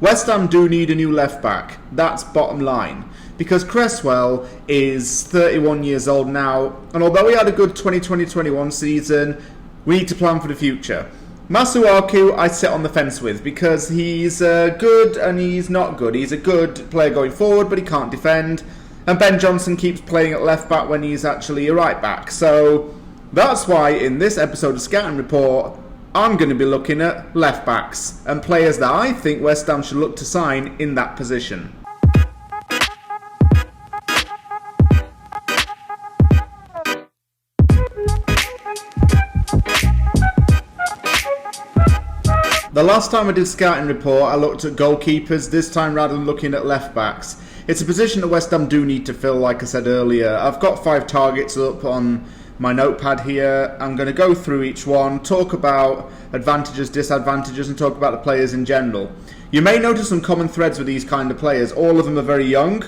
West Ham do need a new left back. That's bottom line. Because Cresswell is 31 years old now, and although he had a good 2020-21 season, we need to plan for the future. Masuaku, I sit on the fence with, because he's good and he's not good. He's a good player going forward, but he can't defend. And Ben Johnson keeps playing at left back when he's actually a right back. So that's why in this episode of Scouting Report, I'm going to be looking at left backs and players that I think West Ham should look to sign in that position. The last time I did Scouting Report, I looked at goalkeepers, this time rather than looking at left backs. It's a position that West Ham do need to fill, like I said earlier. I've got 5 targets up on my notepad here. I'm going to go through each one, talk about advantages, disadvantages, and talk about the players in general. You may notice some common threads with these kind of players. All of them are very young.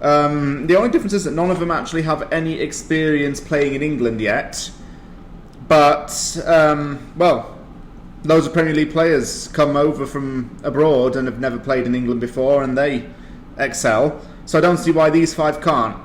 The only difference is that none of them actually have any experience playing in England yet. But, loads of Premier League players come over from abroad and have never played in England before, and they excel. So I don't see why these 5 can't.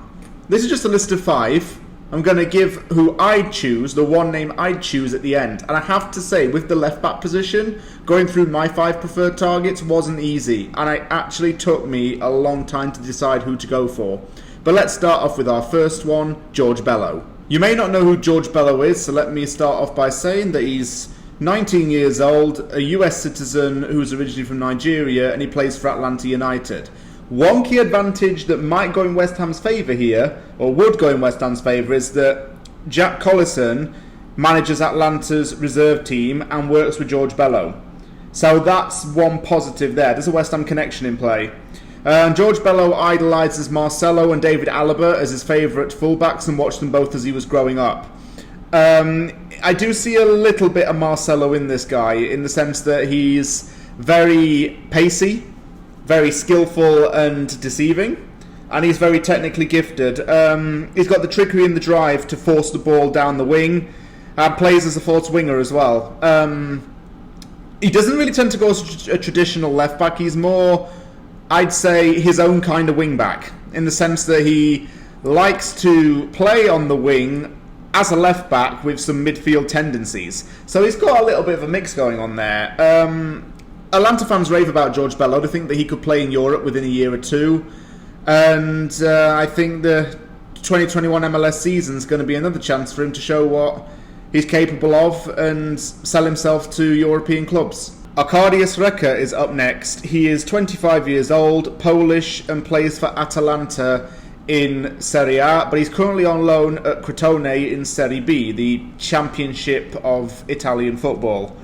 This is just a list of 5. I'm going to give who I'd choose, the one name I'd choose at the end. And I have to say, with the left back position, going through my 5 preferred targets wasn't easy. And it actually took me a long time to decide who to go for. But let's start off with our first one, George Bello. You may not know who George Bello is, so let me start off by saying that he's 19 years old, a US citizen who's originally from Nigeria, and he plays for Atlanta United. One key advantage that might go in West Ham's favour here, or would go in West Ham's favour, is that Jack Collison manages Atlanta's reserve team and works with George Bello. So that's one positive there. There's a West Ham connection in play. George Bello idolises Marcelo and David Alaba as his favourite fullbacks and watched them both as he was growing up. I do see a little bit of Marcelo in this guy, in the sense that he's very pacey, very skillful and deceiving, and he's very technically gifted. He's got the trickery and the drive to force the ball down the wing, and plays as a false winger as well. He doesn't really tend to go as a traditional left back. He's more, I'd say, his own kind of wing back, in the sense that he likes to play on the wing as a left back with some midfield tendencies. So he's got a little bit of a mix going on there. Atlanta fans rave about George Bello. They think that he could play in Europe within a year or two. And I think the 2021 MLS season is going to be another chance for him to show what he's capable of and sell himself to European clubs. Arkadiusz Reka is up next. He is 25 years old, Polish, and plays for Atalanta in Serie A, but he's currently on loan at Crotone in Serie B, the championship of Italian football.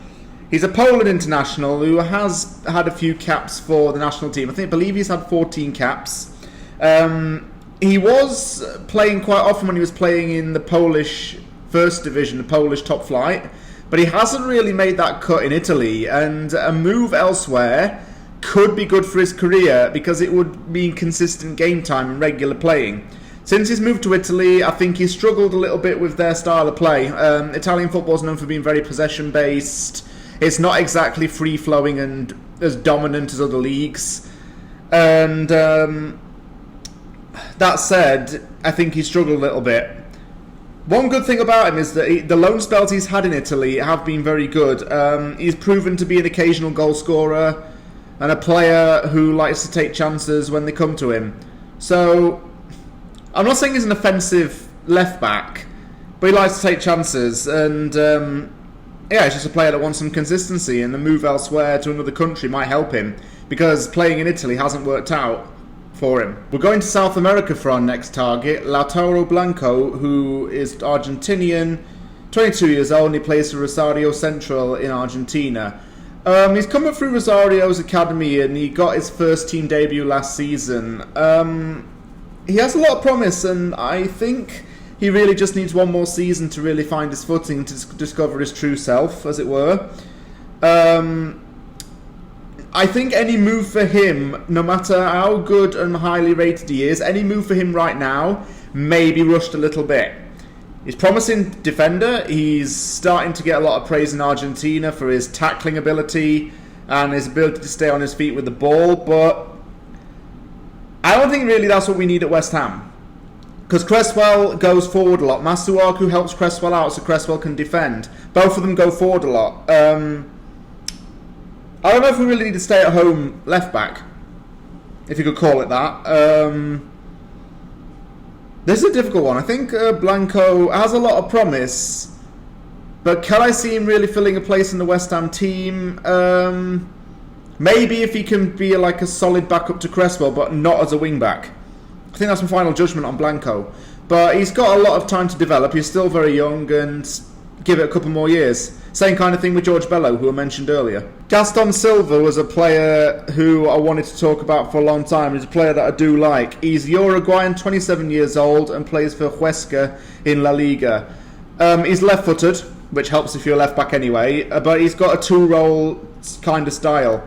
He's a Poland international who has had a few caps for the national team. I believe he's had 14 caps. He was playing quite often when he was playing in the Polish first division, the Polish top flight, but he hasn't really made that cut in Italy, and a move elsewhere could be good for his career because it would mean consistent game time and regular playing. Since he's moved to Italy, I think he's struggled a little bit with their style of play. Italian football is known for being very possession-based. It's not exactly free-flowing and as dominant as other leagues. And that said, I think he struggled a little bit. One good thing about him is that the loan spells he's had in Italy have been very good. He's proven to be an occasional goal scorer and a player who likes to take chances when they come to him. So, I'm not saying he's an offensive left-back, but he likes to take chances, and he's just a player that wants some consistency, and the move elsewhere to another country might help him, because playing in Italy hasn't worked out for him. We're going to South America for our next target, Lautaro Blanco, who is Argentinian, 22 years old, and he plays for Rosario Central in Argentina. He's coming through Rosario's academy, and he got his first team debut last season. He has a lot of promise, and I think he really just needs one more season to really find his footing, to discover his true self, as it were. I think any move for him, no matter how good and highly rated he is, any move for him right now may be rushed a little bit. He's a promising defender. He's starting to get a lot of praise in Argentina for his tackling ability and his ability to stay on his feet with the ball, but I don't think really that's what we need at West Ham. Because Cresswell goes forward a lot. Masuaku helps Cresswell out so Cresswell can defend. Both of them go forward a lot. I don't know if we really need to stay at home left back, if you could call it that. This is a difficult one. I think Blanco has a lot of promise, but can I see him really filling a place in the West Ham team? Maybe if he can be like a solid backup to Cresswell, but not as a wing back. I think that's my final judgment on Blanco. But he's got a lot of time to develop. He's still very young, and give it a couple more years. Same kind of thing with George Bello, who I mentioned earlier. Gaston Silva was a player who I wanted to talk about for a long time. He's a player that I do like. He's Uruguayan, 27 years old, and plays for Huesca in La Liga. He's left-footed, which helps if you're left back anyway, but he's got a two-role kind of style.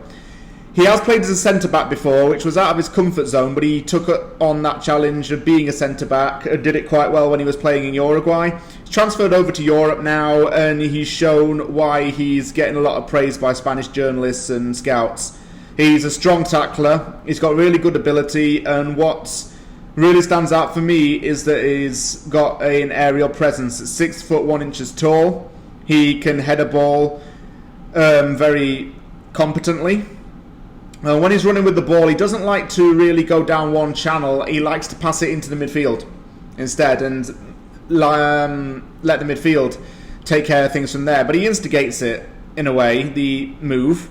He has played as a centre-back before, which was out of his comfort zone, but he took on that challenge of being a centre-back and did it quite well when he was playing in Uruguay. He's transferred over to Europe now, and he's shown why he's getting a lot of praise by Spanish journalists and scouts. He's a strong tackler, he's got really good ability, and what really stands out for me is that he's got an aerial presence. At 6 foot 1 inches tall, he can head a ball very competently. When he's running with the ball, he doesn't like to really go down one channel. He likes to pass it into the midfield instead and let the midfield take care of things from there. But he instigates it, in a way, the move.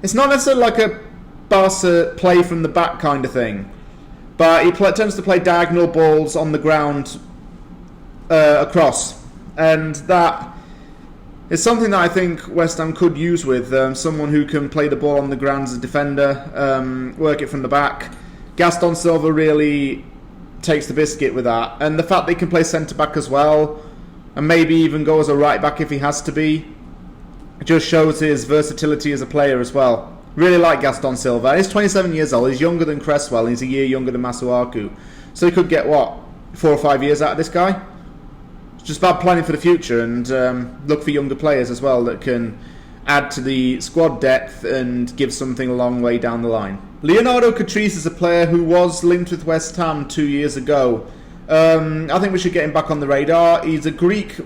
It's not necessarily like a Barca play from the back kind of thing, but he tends to play diagonal balls on the ground across. And that is something that I think West Ham could use with someone who can play the ball on the ground as a defender, work it from the back. Gaston Silva really takes the biscuit with that. And the fact that he can play centre-back as well, and maybe even go as a right-back if he has to be, just shows his versatility as a player as well. Really like Gaston Silva. He's 27 years old, he's younger than Cresswell, and he's a year younger than Masuaku. So he could get, 4 or 5 years out of this guy? Just about planning for the future and look for younger players as well that can add to the squad depth and give something a long way down the line. Leonardo Catrice is a player who was linked with West Ham 2 years ago. I think we should get him back on the radar. He's a Greek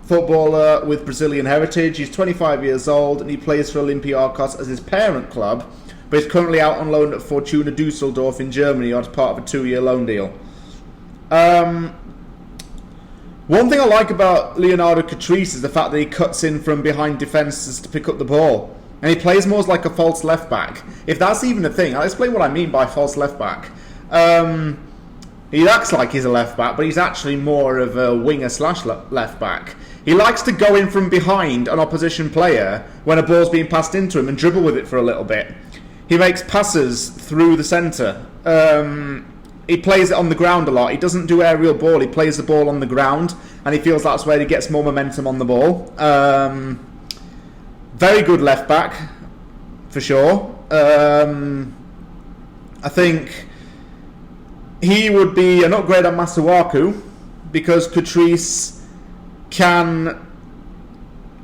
footballer with Brazilian heritage. He's 25 years old and he plays for Olympiacos as his parent club, but he's currently out on loan at Fortuna Dusseldorf in Germany as part of a 2-year loan deal. One thing I like about Leonardo Catrice is the fact that he cuts in from behind defences to pick up the ball. And he plays more as like a false left back. If that's even a thing, I'll explain what I mean by false left back. He acts like he's a left back, but he's actually more of a winger slash left back. He likes to go in from behind an opposition player when a ball's being passed into him and dribble with it for a little bit. He makes passes through the centre. He plays it on the ground a lot. He doesn't do aerial ball. He plays the ball on the ground, and he feels that's where he gets more momentum on the ball. Very good left back, for sure. I think he would be an upgrade on Masuaku because Catrice can,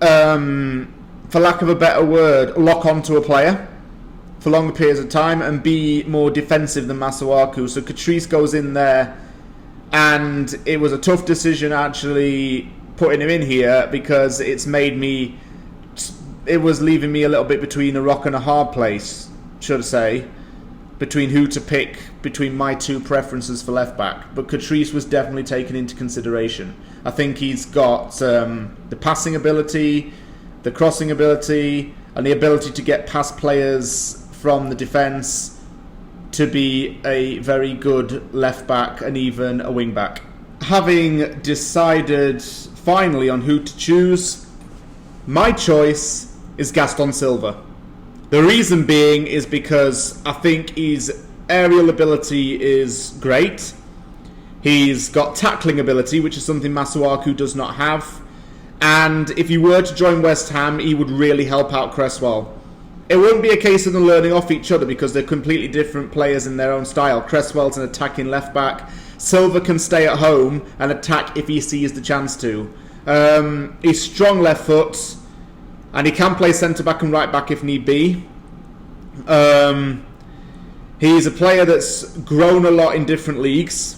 for lack of a better word, lock onto a player for longer periods of time and be more defensive than Masuaku. So Catrice goes in there, and it was a tough decision actually putting him in here because it was leaving me a little bit between a rock and a hard place, should I say, between who to pick between my two preferences for left back. But Catrice was definitely taken into consideration. I think he's got the passing ability, the crossing ability, and the ability to get past players from the defence to be a very good left back and even a wing back. Having decided finally on who to choose, my choice is Gaston Silva. The reason being is because I think his aerial ability is great. He's got tackling ability, which is something Masuaku does not have. And if he were to join West Ham, he would really help out Cresswell. It wouldn't be a case of them learning off each other because they're completely different players in their own style. Cresswell's an attacking left back. Silva can stay at home and attack if he sees the chance to. He's strong left foot, and he can play centre back and right back if need be. He's a player that's grown a lot in different leagues.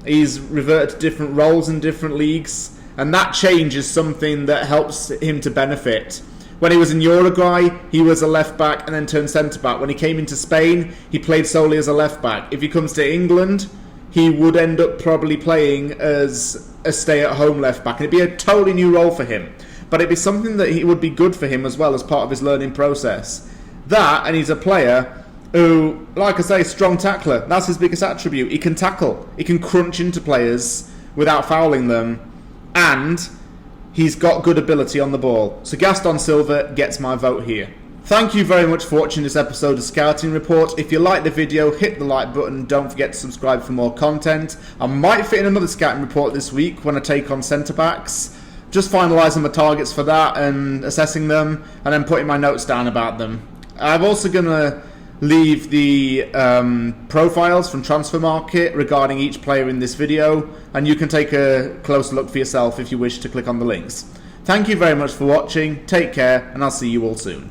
He's reverted to different roles in different leagues, and that change is something that helps him to benefit. When he was in Uruguay, he was a left back and then turned centre back. When he came into Spain, he played solely as a left back. If he comes to England, he would end up probably playing as a stay-at-home left back, and it'd be a totally new role for him. But it'd be something that would be good for him as well as part of his learning process. That, and he's a player who, like I say, strong tackler. That's his biggest attribute. He can tackle. He can crunch into players without fouling them. And he's got good ability on the ball. So Gaston Silva gets my vote here. Thank you very much for watching this episode of Scouting Report. If you liked the video, hit the like button. Don't forget to subscribe for more content. I might fit in another Scouting Report this week when I take on centre-backs. Just finalising my targets for that and assessing them, and then putting my notes down about them. I'm also going to leave the profiles from Transfermarkt regarding each player in this video, and you can take a closer look for yourself if you wish to click on the links. Thank you very much for watching, take care, and I'll see you all soon.